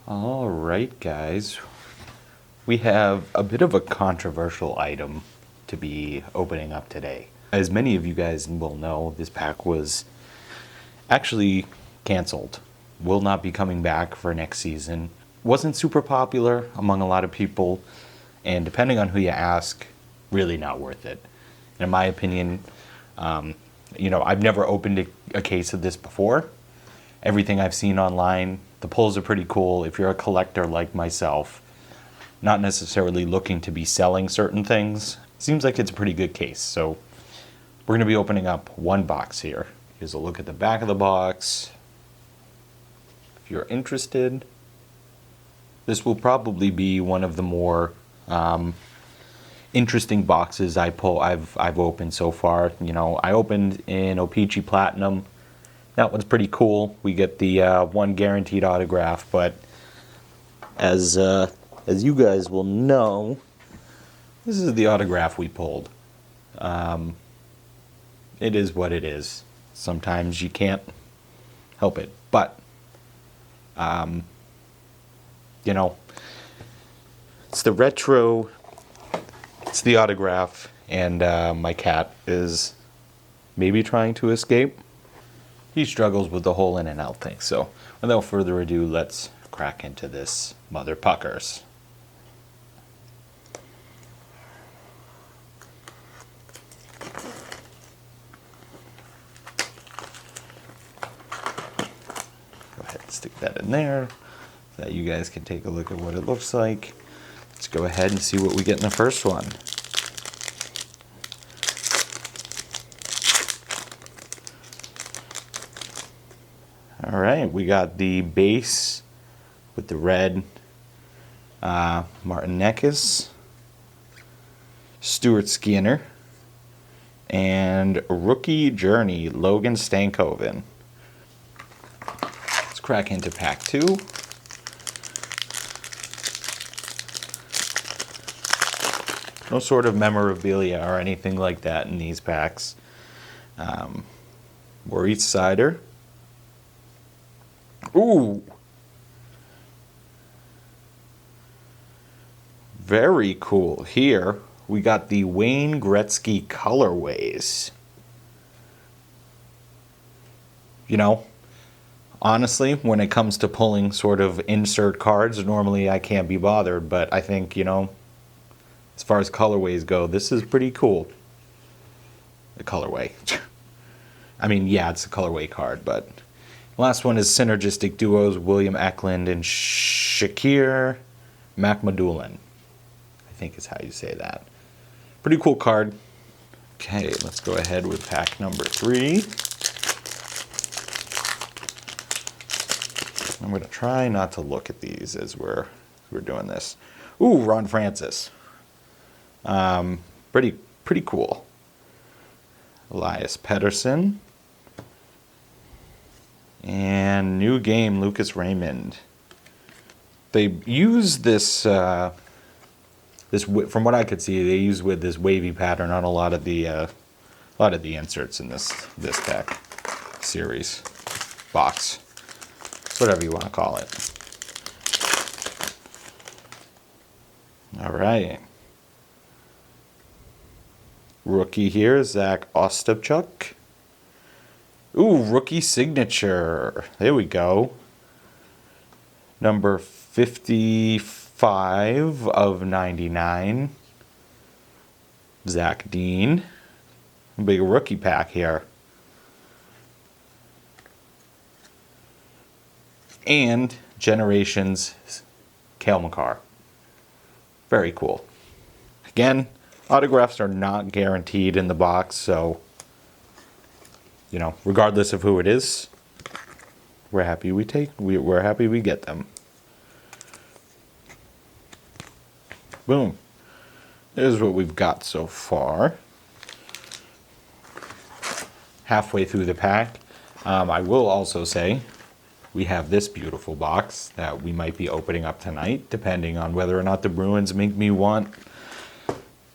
All right, guys. We have a bit of a controversial item to be opening up today. As many of you guys will know, this pack was actually canceled. Will not be coming back for next season. Wasn't super popular among a lot of people, and depending on who you ask, really not worth it. In my opinion, I've never opened a case of this before. Everything I've seen online, the pulls are pretty cool. If you're a collector like myself, not necessarily looking to be selling certain things, seems like it's a pretty good case. So we're going to be opening up one box here. Here's a look at the back of the box. If you're interested, this will probably be one of the more interesting boxes I've opened so far. I opened in O-Pee-Chee Platinum. That one's pretty cool. We get the one guaranteed autograph, but as you guys will know, this is the autograph we pulled. It is what it is. Sometimes you can't help it, but it's the retro, it's the autograph, and my cat is maybe trying to escape. He struggles with the whole in and out thing. So without further ado, let's crack into this mother puckers. Go ahead and stick that in there so that you guys can take a look at what it looks like. Let's go ahead and see what we get in the first one. All right, we got the base with the red Martin Necas, Stuart Skinner, and Rookie Journey Logan Stankoven. Let's crack into pack 2. No sort of memorabilia or anything like that in these packs. Maurice Sider. Ooh! Very cool. Here, we got the Wayne Gretzky colorways. Honestly, when it comes to pulling sort of insert cards, normally I can't be bothered, but I think, as far as colorways go, this is pretty cool. The colorway. I mean, yeah, it's a colorway card, but the last one is Synergistic Duos, William Eklund and Shakir McMadulan. I think is how you say that. Pretty cool card. Okay, let's go ahead with pack number 3. I'm going to try not to look at these as we're doing this. Ooh, Ron Francis. Pretty cool. Elias Pettersson. And new game, Lucas Raymond. They use this, from what I could see, they use with this wavy pattern on a lot of the inserts in this deck series box, whatever you want to call it. All right. Rookie here, Zach Ostapchuk. Ooh, rookie signature. There we go. Number 55 of 99. Zach Dean. Big rookie pack here. And Generations Cale Makar. Very cool. Again, autographs are not guaranteed in the box, so regardless of who it is, we're happy we get them. Boom. There's what we've got so far. Halfway through the pack. I will also say we have this beautiful box that we might be opening up tonight, depending on whether or not the Bruins make me want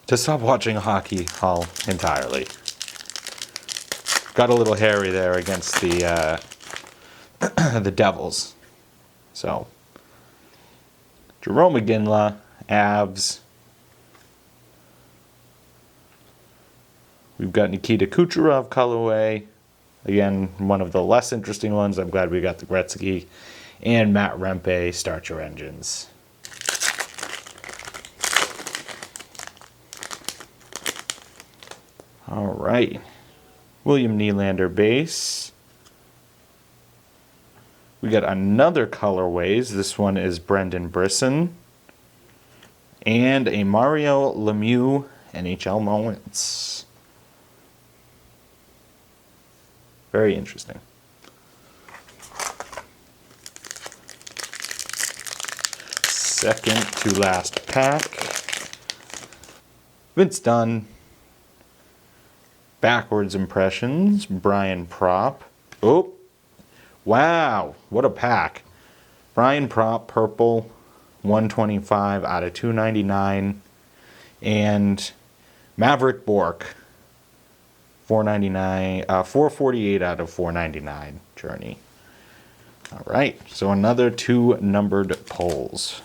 to stop watching hockey all entirely. Got a little hairy there against the the Devils. So Jerome Iginla, Avs. We've got Nikita Kucherov colorway. Again, one of the less interesting ones. I'm glad we got the Gretzky. And Matt Rempe, Start Your Engines. All right. William Nylander base. We got another colorways. This one is Brendan Brisson. And a Mario Lemieux NHL Moments. Very interesting. Second to last pack. Vince Dunn. Backwards impressions. Brian Propp. Oh, wow. What a pack. Brian Propp, purple. 125 out of 299. And Maverick Bourque. 448 out of 499 journey. All right, so another 2 numbered pulls.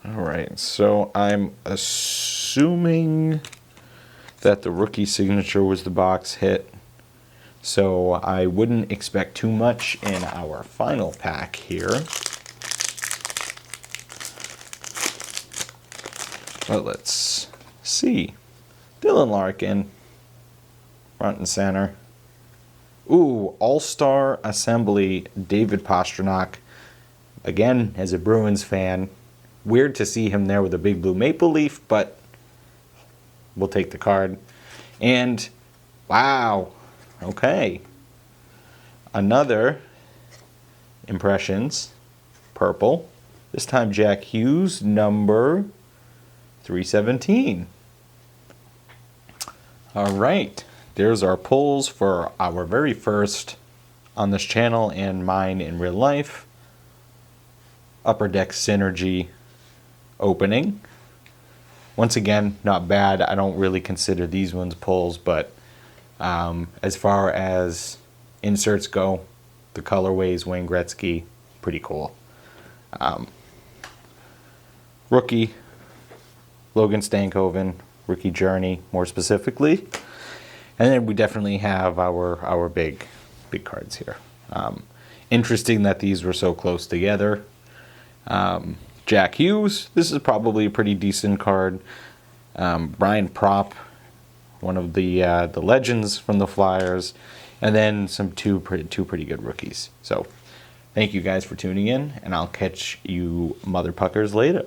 All right, so I'm assuming that the rookie signature was the box hit, so I wouldn't expect too much in our final pack here. But let's see. Dylan Larkin. Front and center. Ooh, All-Star Assembly, David Pastrnak. Again, as a Bruins fan, weird to see him there with a big blue maple leaf, but we'll take the card. And, wow, okay. Another Impressions, purple. This time Jack Hughes, number 317. All right. There's our pulls for our very first on this channel and mine in real life Upper Deck Synergy opening. Once again, not bad. I don't really consider these ones pulls, but as far as inserts go, the colorways, Wayne Gretzky, pretty cool. Rookie, Logan Stankoven, Rookie Journey more specifically. And then we definitely have our big cards here. Interesting that these were so close together. Jack Hughes, this is probably a pretty decent card. Brian Propp, one of the legends from the Flyers, and then two pretty good rookies. So thank you guys for tuning in, and I'll catch you mother puckers later.